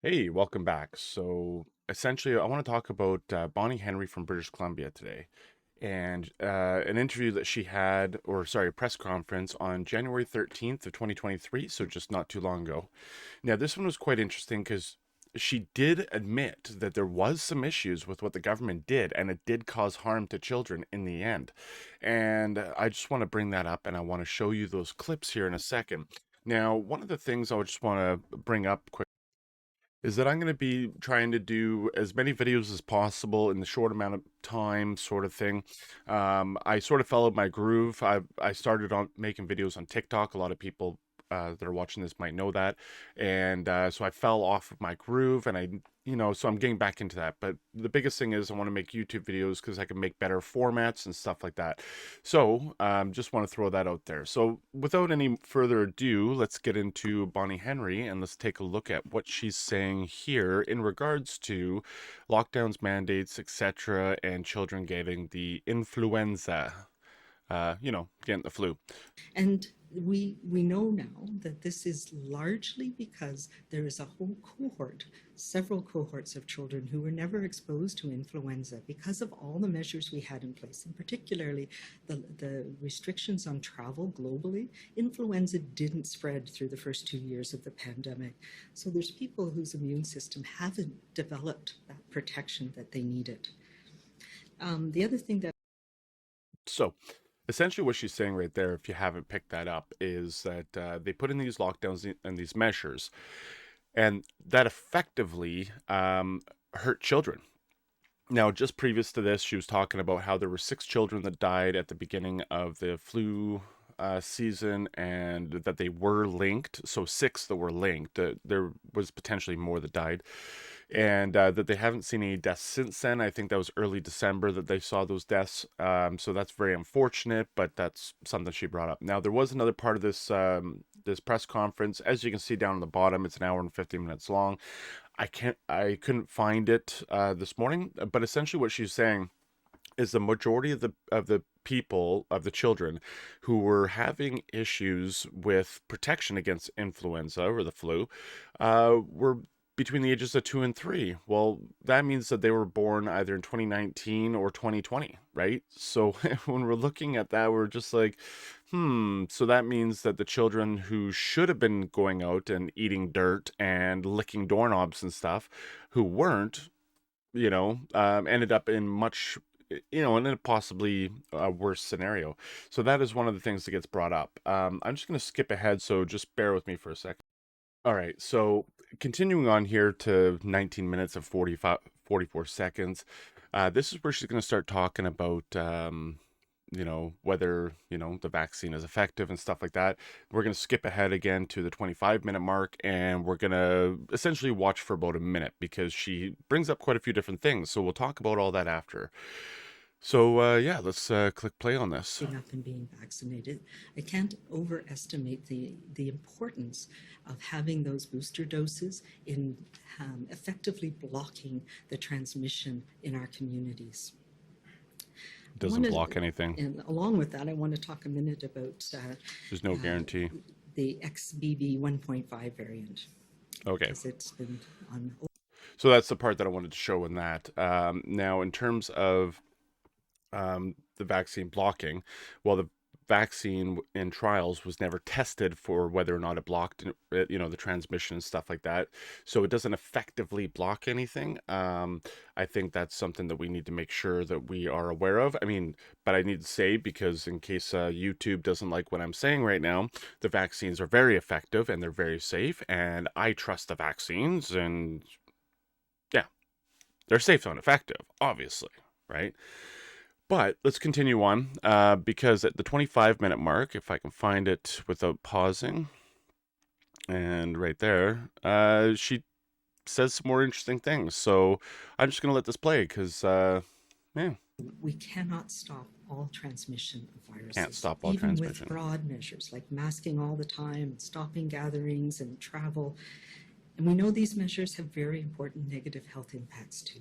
Hey, welcome back. So essentially, I want to talk about Bonnie Henry from British Columbia today, and an interview that she had, or sorry, a press conference on January 13th of 2023, so just not too long ago. Now, this one was quite interesting because she did admit that there was some issues with what the government did, and it did cause harm to children in the end. And I just want to bring that up, and I want to show you those clips here in a second. Now, one of the things I would just want to bring up quick is that I'm going to be trying to do as many videos as possible in the short amount of time, sort of thing. I sort of followed my groove. I started on making videos on TikTok. A lot of people that are watching this might know that, and so I fell off of my groove, and so I'm getting back into that. But the biggest thing is I want to make YouTube videos because I can make better formats and stuff like that. So, just want to throw that out there. So, without any further ado, let's get into Bonnie Henry and let's take a look at what she's saying here in regards to lockdowns, mandates, etc., and children getting the influenza. Getting the flu. And we know now that this is largely because there is a whole cohort, several cohorts of children who were never exposed to influenza because of all the measures we had in place, and particularly the restrictions on travel globally. Influenza didn't spread through the first 2 years of the pandemic. So there's people whose immune system haven't developed that protection that they needed. The other thing that So, essentially, what she's saying right there, if you haven't picked that up, is that they put in these lockdowns and these measures, and that effectively hurt children. Now, just previous to this, she was talking about how there were 6 children that died at the beginning of the flu season and that they were linked. So, six that were linked. There was potentially more that died. And that they haven't seen any deaths since then. I think that was early December that they saw those deaths. So, that's very unfortunate, but that's something she brought up. Now, there was another part of this press conference. As you can see down on the bottom, it's an hour and 50 minutes long. I couldn't find it this morning, but essentially what she's saying is the majority of the people of the children who were having issues with protection against influenza or the flu were between the ages of 2 and 3. Well, that means that they were born either in 2019 or 2020, right? So when we're looking at that, we're just like, so that means that the children who should have been going out and eating dirt and licking doorknobs and stuff, who weren't, ended up in in a possibly worse scenario. So that is one of the things that gets brought up. I'm just going to skip ahead, so just bear with me for a second. All right, so continuing on here to 19 minutes of 44 seconds. This is where she's going to start talking about whether, the vaccine is effective and stuff like that. We're going to skip ahead again to the 25-minute mark, and we're going to essentially watch for about a minute because she brings up quite a few different things. So we'll talk about all that after. So, yeah, let's click play on this. up and being vaccinated. I can't overestimate the importance of having those booster doses in effectively blocking the transmission in our communities. Doesn't block anything. And along with that, I want to talk a minute about There's no guarantee. the XBB 1.5 variant. Okay. Because it's been on. So that's the part that I wanted to show in that. Now, in terms of the vaccine blocking, well, the vaccine in trials was never tested for whether or not it blocked, the transmission and stuff like that. So it doesn't effectively block anything. I think that's something that we need to make sure that we are aware of. I mean, but I need to say, because in case YouTube doesn't like what I'm saying right now, the vaccines are very effective and they're very safe, and I trust the vaccines, and yeah, they're safe and effective, obviously, right? But let's continue on because at the 25-minute mark, if I can find it without pausing, and right there, she says some more interesting things. So I'm just going to let this play because, yeah, We cannot stop all transmission of can't viruses, stop all even with transmission. broad measures like masking all the time, stopping gatherings and travel. And we know these measures have very important negative health impacts too.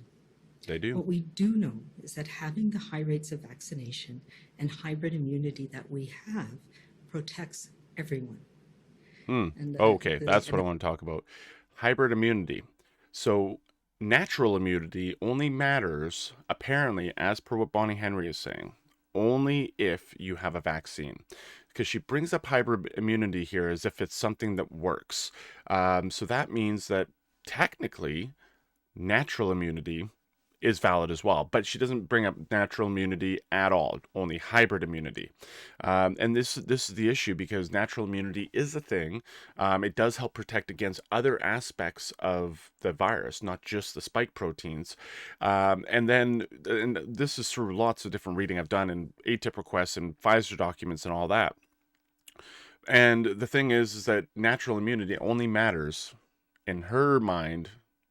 They do. What we do know is that having the high rates of vaccination and hybrid immunity that we have protects everyone. And Okay, that's what I want to talk about. Hybrid immunity. So natural immunity only matters, apparently, as per what Bonnie Henry is saying, only if you have a vaccine. Because she brings up hybrid immunity here as if it's something that works. So that means that technically, natural immunity is valid as well, but she doesn't bring up natural immunity at all, only hybrid immunity. And this is the issue because natural immunity is a thing. It does help protect against other aspects of the virus, not just the spike proteins. And this is through lots of different reading I've done in ATIP requests and Pfizer documents and all that. And the thing is that natural immunity only matters in her mind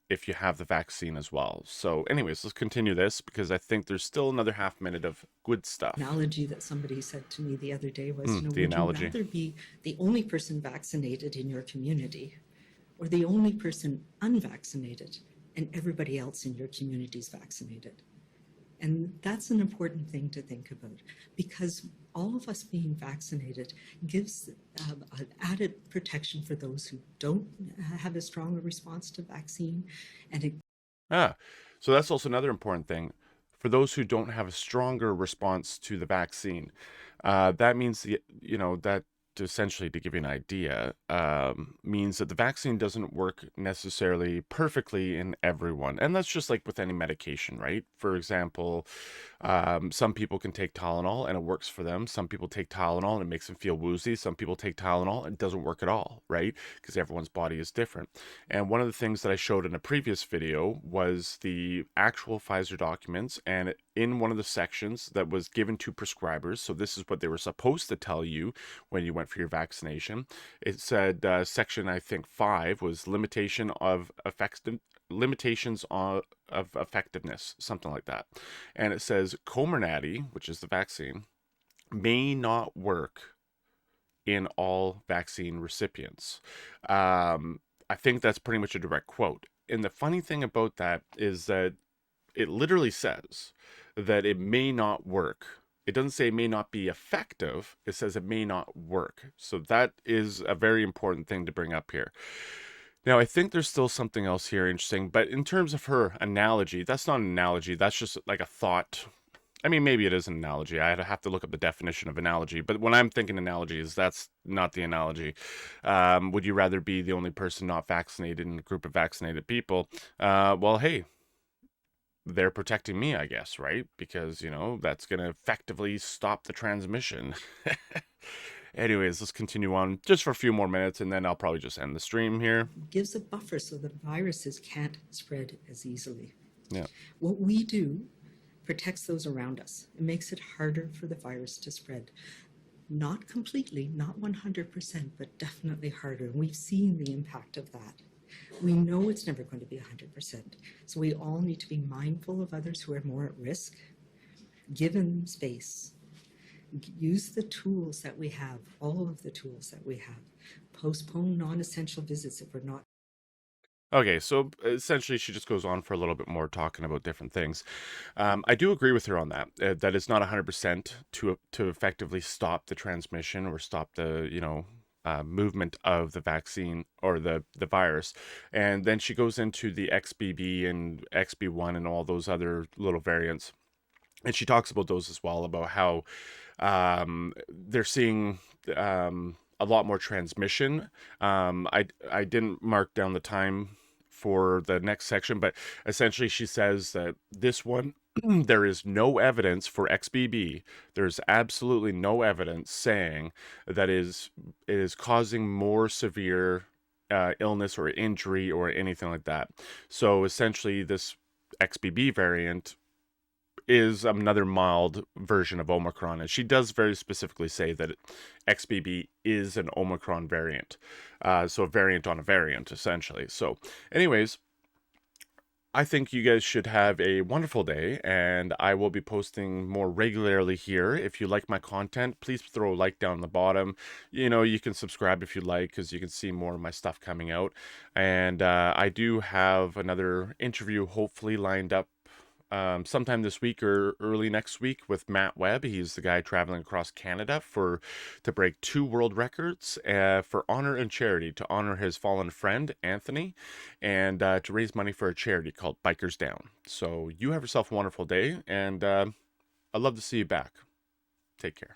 if you have the vaccine as well. So, anyways, let's continue this because I think there's still another half minute of good stuff. Analogy that somebody said to me the other day was, The would you analogy. rather be the only person vaccinated in your community or the only person unvaccinated and everybody else in your community is vaccinated? And that's an important thing to think about because all of us being vaccinated gives an added protection for those who don't have as strong a response to vaccine. And it Ah, so that's also another important thing. For those who don't have a stronger response to the vaccine, that means that essentially to give you an idea, means that the vaccine doesn't work necessarily perfectly in everyone, and that's just like with any medication, right? For example, some people can take Tylenol and it works for them. Some people take Tylenol and it makes them feel woozy. Some people take Tylenol and it doesn't work at all, right? Because everyone's body is different. And one of the things that I showed in a previous video was the actual Pfizer documents, and in one of the sections that was given to prescribers, so this is what they were supposed to tell you when you went for your vaccination. It said section, I think 5 was limitations of effectiveness, something like that. And it says Comirnaty, which is the vaccine, may not work in all vaccine recipients. I think that's pretty much a direct quote. And the funny thing about that is that it literally says that it may not work. It doesn't say it may not be effective. It says it may not work. So that is a very important thing to bring up here. Now, I think there's still something else here interesting, but in terms of her analogy, that's not an analogy. That's just like a thought. I mean, maybe it is an analogy. I'd have to look up the definition of analogy. But when I'm thinking analogies, that's not the analogy. Would you rather be the only person not vaccinated in a group of vaccinated people? Well, hey, they're protecting me, I guess, right? Because, that's going to effectively stop the transmission. Anyways, let's continue on just for a few more minutes and then I'll probably just end the stream here. gives a buffer so that viruses can't spread as easily. Yeah. What we do protects those around us. It makes it harder for the virus to spread. Not completely, not 100%, but definitely harder. We've seen the impact of that. We know it's never going to be 100%. So we all need to be mindful of others who are more at risk, give them space, use the tools that we have, all of the tools that we have, postpone non-essential visits if we're not. Okay, so essentially she just goes on for a little bit more talking about different things. I do agree with her on that, that it's not 100% to effectively stop the transmission or stop the, movement of the vaccine or the virus. And then she goes into the XBB and XB1 and all those other little variants. And she talks about those as well, about how they're seeing a lot more transmission. I didn't mark down the time for the next section, but essentially she says that this one, there is no evidence for XBB. There's absolutely no evidence saying that it is causing more severe illness or injury or anything like that. So essentially, this XBB variant is another mild version of Omicron. And she does very specifically say that XBB is an Omicron variant. So a variant on a variant, essentially. So, anyways, I think you guys should have a wonderful day, and I will be posting more regularly here. If you like my content, please throw a like down the bottom. You can subscribe if you like, because you can see more of my stuff coming out. And I do have another interview hopefully lined up sometime this week or early next week with Matt Webb. He's the guy traveling across Canada to break 2 world records for honor and charity, to honor his fallen friend Anthony, and to raise money for a charity called Bikers Down. So you have yourself a wonderful day, and I'd love to see you back. Take care.